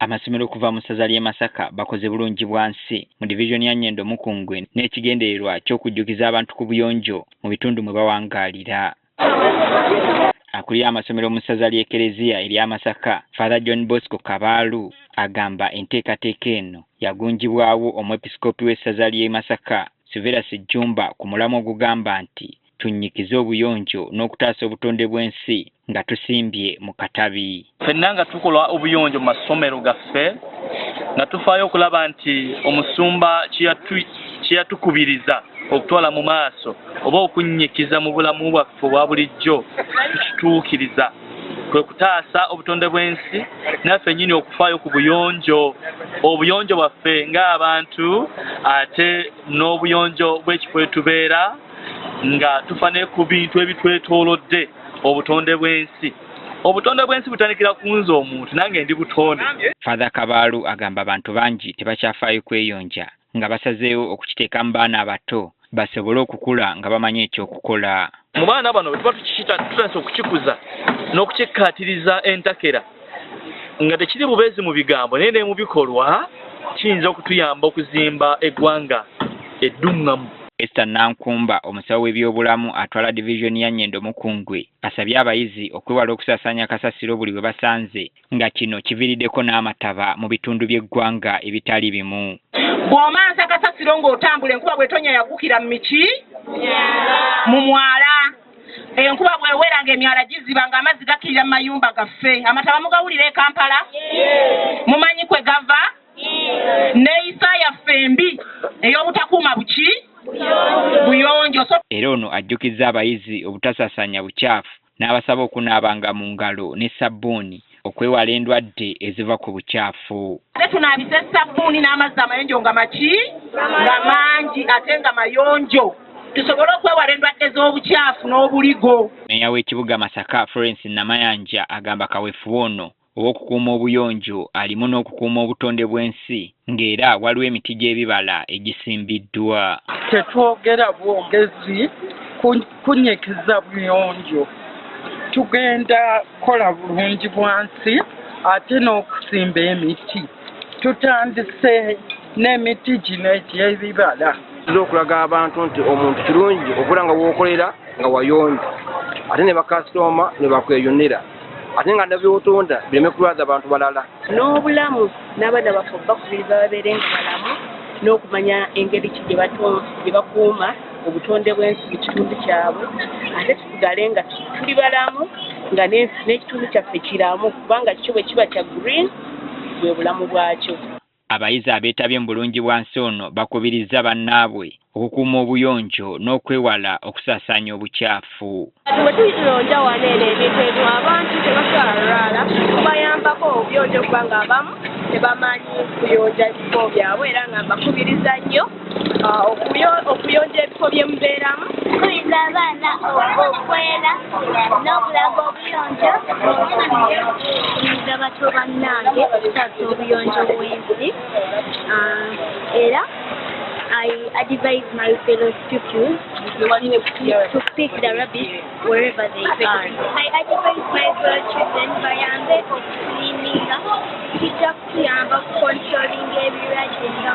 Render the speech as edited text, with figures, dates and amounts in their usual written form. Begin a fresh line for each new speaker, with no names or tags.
Amasomero okuva mu ssaza ly'e Masaka bakoze bulungi bwansi mu division ya Nyendo Mukungwe n'ekigendererwa ky'okujjukiza abantu ku buyonjo mu bitundu mwe bawangaalira. Akulira amasomero mu ssaza ly'Ekereziya erya Masaka, Father John Bosco Kabaalu agamba enteekateeka eno yagunjibwawo omwepisikoopi w'essaza ly'e Masaka, Silvera Sejjumba, ku mulamwa ogugamba nti tunnyikize obuyonjo n'okutaasa obutonde bw'ensi nga tusimbye mu katabi.
Ffenna nga tukola obuyonjo mu masomero gaffe nga tufaayo okulaba nti omusumba kyeyatukubiriza okutwala mu maaso oba okunnyikiza mu bulamu bwaffe obwa bulijjo tukituukiriza, kwe kutaasa obutonde bw'ensi naffe nnyini okufaayo ku buyonjo, obuyonjo bwaffe ng'abantu ate n'obuyonjo bw'ekifo tubeera nga tufane ku bintu ebitwetoolodde obutonde bw'ensi. Obutonde bw'ensi butandikira ku nze omuntu, nange ndi butonde.
Father Kabaalu agamba abantu bangi tebakyafaayo kweyonja nga basazeewo okukiteeka mu baana abato basobole okukula nga bamanyi ekyokukola.
Mu baana bano tuba tutandise okukikuza n'okukikkaatiriza entakera nga tekiri bubeezi mu bigambo naye ne mu bikolwa, kiyinza okutuyamba okuzimba eggwanga eddungamu.
Esther Nankumba, omusawo w'ebyobulamu atwala division ya Nyendo Mukungwe, asabye abayizi okwewala okusaasaanya kasasiro buli bwe basanze nga kino kiviiriddeko n'amataba mu bitundu by'eggwanga ebitali bimu.
Bw'omansa kasasiro ng'otambula enkuba bw'etonya yagukira mu miki? Mu mwala. Enkuba bw'ewera ng'emyala giziba ng'amazzi gakirira mu mayumba gaffe. Amataba mugawulira e Kampala? Mumanyi kwe gava? Neeyisa yaffe embi ey'obutakuuma buki? Buyonjo.
Era ono ajjukizza abayizi obutasaasaanya bukyafu n'abasaba okunaabanga mu ngalo ne sabbuuni okwewala endwadde eziva ku bukyafu.
Tunaabisa sabbuuni n'amazzi amayonjo nga maki? Nga mangi ate nga mayonjo. Tusobole okwewala endwadde z'obukyafu n'obuligo.
Meeya w'ekibuga Masaka, Florence Namayanja, agamba kaweefube ono ow'okukuuma obuyonjo alimu n'okukuuma obutonde bw'ensi ng'era waliwo emiti gy'ebibala egisimbiddwa.
Tetwogera bwogezi kunyikiza buyonjo, tugenda kukola bulungi bwansi ate n'okusimba emiti. Tutandise n'emiti gino egy'ebibala.
Okulaga abantu nti omuntu kirungi okula nga wookolera nga wayonjo ate ne bakasitoma ne bakweyonera ate nga nabyotunda bireme kulwaza abantu balala.
N'obulamu n'abaana baffe bakubiriza babeere nga balamu n'okumanya engeri ki gye bakuuma obutonde bw'ensi mu kitundu kyabwe ate tusigale nga tuli balamu nga n'ekitundu kyaffe kiramu kubanga kyo bwe kiba kya green bwe bulamu bwakyo.
Abayizi abeetabye mu bulungi bwansi ono bakubirizza bannaabwe okukuuma obuyonjo n'okwewala okusaasaanya obukyafu.
Bwe tuyonja wano eno ebintu ebyo abantu tebakyalwala kubayambako obuyonjo kubanga abamu tebamanyi kuyonja ebifo byabwe era nga mbakubiriza nnyo okuyonja ebifo bye mubeeramu.
Tukubiriza abaana okwera n'okulaga obuyonjo, tukubiriza bato bannange okutaasa obuyonjo bw'ensi era I advise my fellow pupils to pick the rubbish wherever they are. I advise my fellow children bayambe okuliminga kijja kutuyamba controlling ebirwadde nga